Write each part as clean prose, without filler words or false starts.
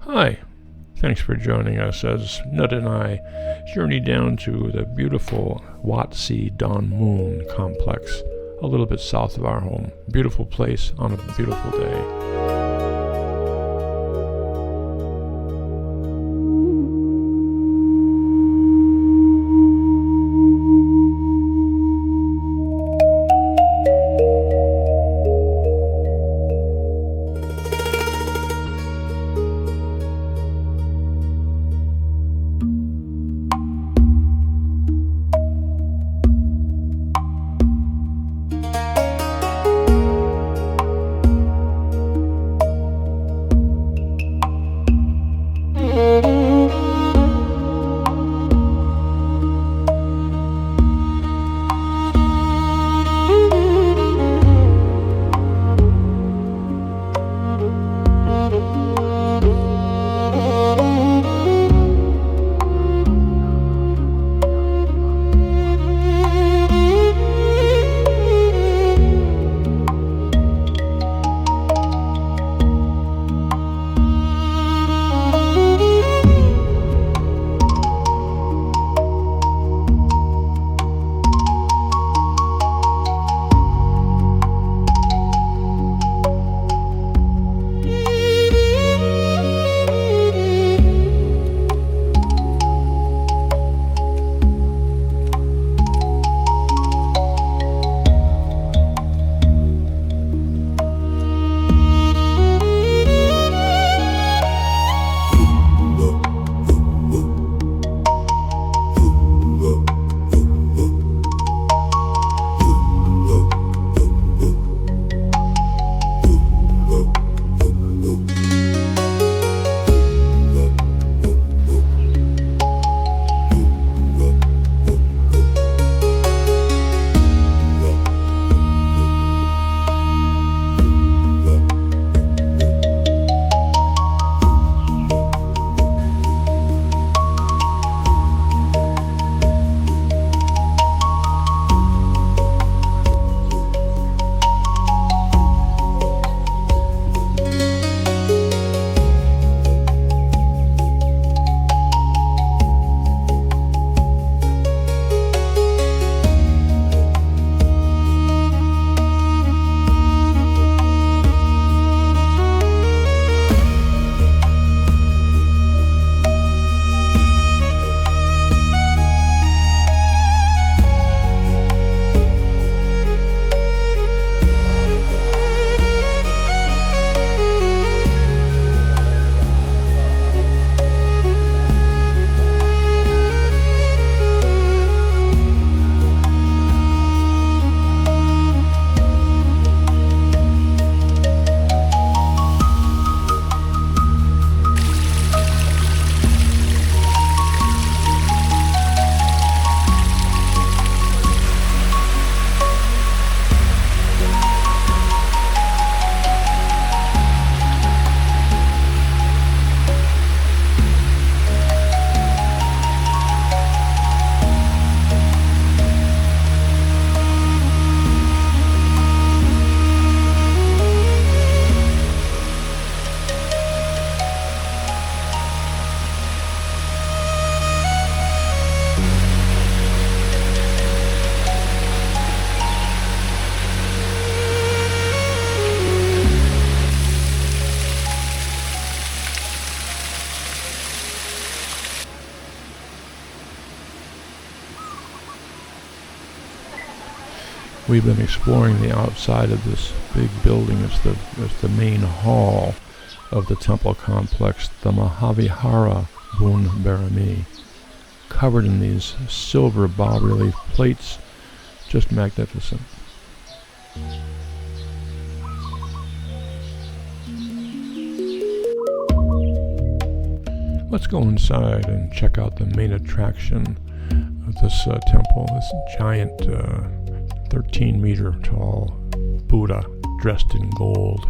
Hi, thanks for joining us as Nut and I journey down to the beautiful Wat Sri Don Moon complex, a little bit south of our home. Beautiful place on a beautiful day. We've been exploring the outside of this big building. It's the main hall of the temple complex, the Mahavihara Bun Barami, covered in these silver bas-relief plates. Just magnificent. Let's go inside and check out the main attraction of this temple, this giant 13-meter tall Buddha dressed in gold.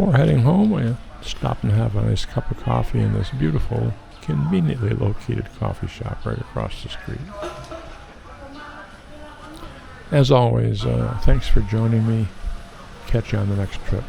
before heading home, I stopped and have a nice cup of coffee in this beautiful, conveniently located coffee shop right across the street. As always, thanks for joining me. Catch you on the next trip.